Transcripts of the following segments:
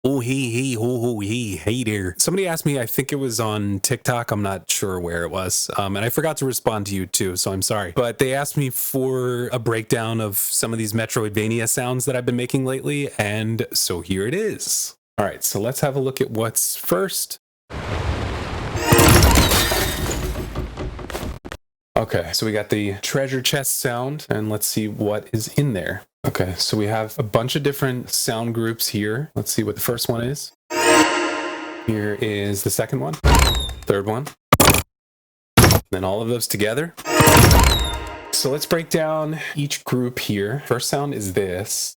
Oh, hey there. Somebody asked me, I think it was on TikTok. I'm not sure where it was. And I forgot to respond to you too, so I'm sorry. But they asked me for a breakdown of some of these Metroidvania sounds that I've been making lately. And so here it is. All right, so let's have a look at what's first. Okay, so we got the treasure chest sound, and let's see what is in there. Okay, so we have a bunch of different sound groups here. Let's see what the first one is. Here is the second one, third one, then all of those together. So let's break down each group here. First sound is this.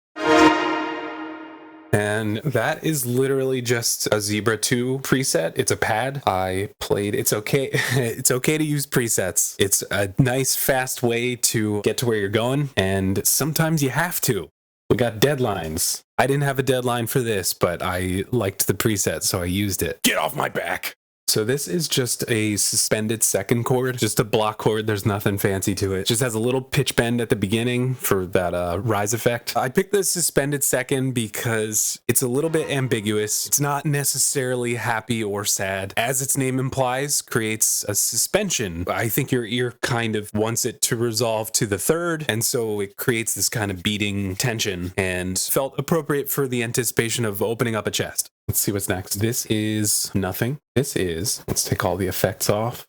And that is literally just a Zebra 2 preset. It's a pad. It's okay. It's okay to use presets. It's a nice, fast way to get to where you're going. And sometimes you have to. We got deadlines. I didn't have a deadline for this, but I liked the preset, so I used it. Get off my back. So this is just a suspended second chord, just a block chord. There's nothing fancy to it. Just has a little pitch bend at the beginning for that rise effect. I picked the suspended second because it's a little bit ambiguous. It's not necessarily happy or sad. As its name implies, creates a suspension. I think your ear kind of wants it to resolve to the third, and so it creates this kind of beating tension and felt appropriate for the anticipation of opening up a chest. Let's see what's next. This is nothing. Let's take all the effects off.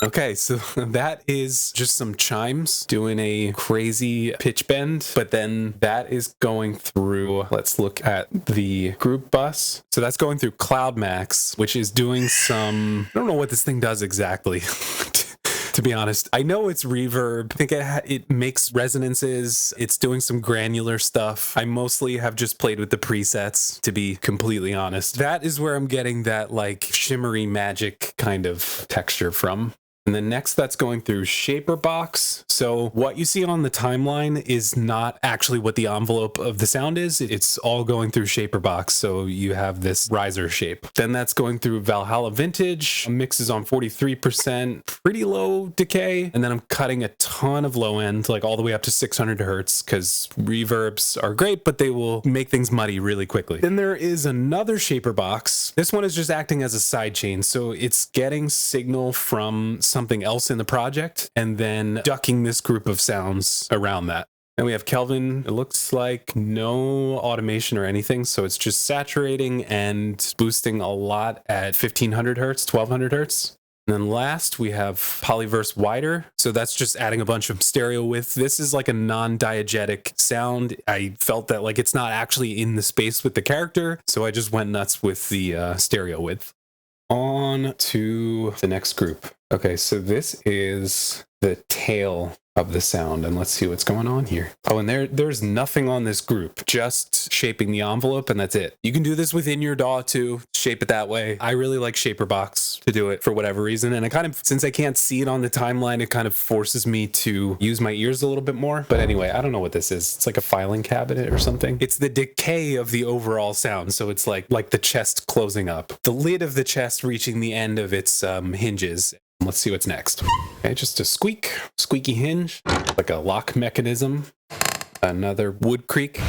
Okay, so that is just some chimes doing a crazy pitch bend, but then that is going through, let's look at the group bus. So that's going through Cloud Max, which is doing some, I don't know what this thing does exactly. To be honest, I know it's reverb. I think it makes resonances. It's doing some granular stuff. I mostly have just played with the presets, to be completely honest. That is where I'm getting that like shimmery magic kind of texture from. And then next that's going through Shaper Box. So what you see on the timeline is not actually what the envelope of the sound is. It's all going through Shaper Box. So you have this riser shape. Then that's going through Valhalla Vintage. Mix is on 43%, pretty low decay. And then I'm cutting a ton of low end, like all the way up to 600 hertz, because reverbs are great, but they will make things muddy really quickly. Then there is another Shaper Box. This one is just acting as a sidechain. So it's getting signal from something else in the project and then ducking this group of sounds around that. Then we have Kelvin. It looks like no automation or anything, so it's just saturating and boosting a lot at 1500 hertz, 1200 hertz. And then last we have Polyverse Wider. So that's just adding a bunch of stereo width. This is like a non-diegetic sound. I felt that like it's not actually in the space with the character, so I just went nuts with the stereo width. On to the next group. Okay, so this is the tail of the sound, and let's see what's going on here. Oh, and there's nothing on this group, just shaping the envelope, and that's it. You can do this within your DAW too, shape it that way. I really like Shaper Box to do it for whatever reason, and since I can't see it on the timeline, it kind of forces me to use my ears a little bit more. But anyway, I don't know what this is. It's like a filing cabinet or something. It's the decay of the overall sound, so it's like the chest closing up. The lid of the chest reaching the end of its hinges. Let's see what's next. Okay, just a squeaky hinge, like a lock mechanism, another wood creak,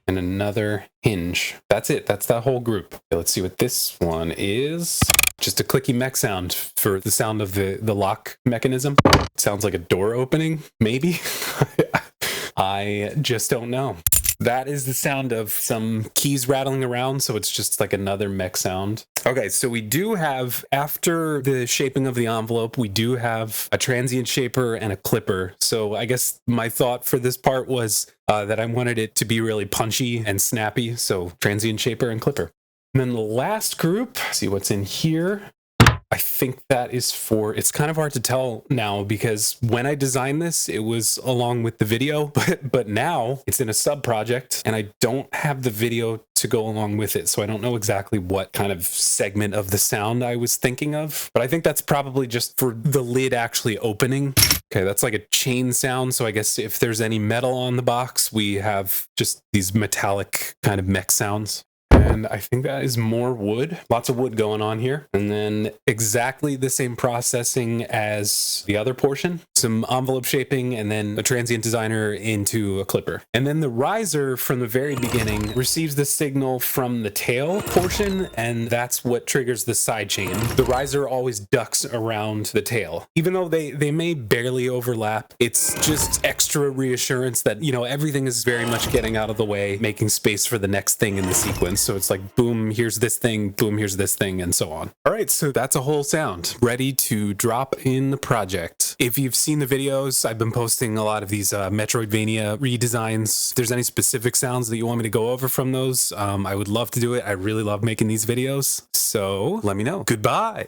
and another hinge. That's it. That's that whole group. Okay, let's see what this one is. Just a clicky mech sound for the sound of the lock mechanism. It sounds like a door opening, maybe. I just don't know. That is the sound of some keys rattling around, so it's just like another mech sound. Okay, so we do have, after the shaping of the envelope, we do have a transient shaper and a clipper. So I guess my thought for this part was that I wanted it to be really punchy and snappy, so transient shaper and clipper. And then the last group, see what's in here. I think that is it's kind of hard to tell now because when I designed this, it was along with the video, but now it's in a sub project and I don't have the video to go along with it. So I don't know exactly what kind of segment of the sound I was thinking of, but I think that's probably just for the lid actually opening. Okay, that's like a chain sound. So I guess if there's any metal on the box, we have just these metallic kind of mech sounds. And I think that is more wood. Lots of wood going on here. And then exactly the same processing as the other portion. Some envelope shaping and then a transient designer into a clipper. And then the riser from the very beginning receives the signal from the tail portion, and that's what triggers the side chain. The riser always ducks around the tail. Even though they may barely overlap, it's just extra reassurance that, you know, everything is very much getting out of the way, making space for the next thing in the sequence. So it's like, boom, here's this thing, boom, here's this thing, and so on. All right, so that's a whole sound ready to drop in the project. If you've seen the videos, I've been posting a lot of these Metroidvania redesigns. If there's any specific sounds that you want me to go over from those, I would love to do it. I really love making these videos. So let me know. Goodbye.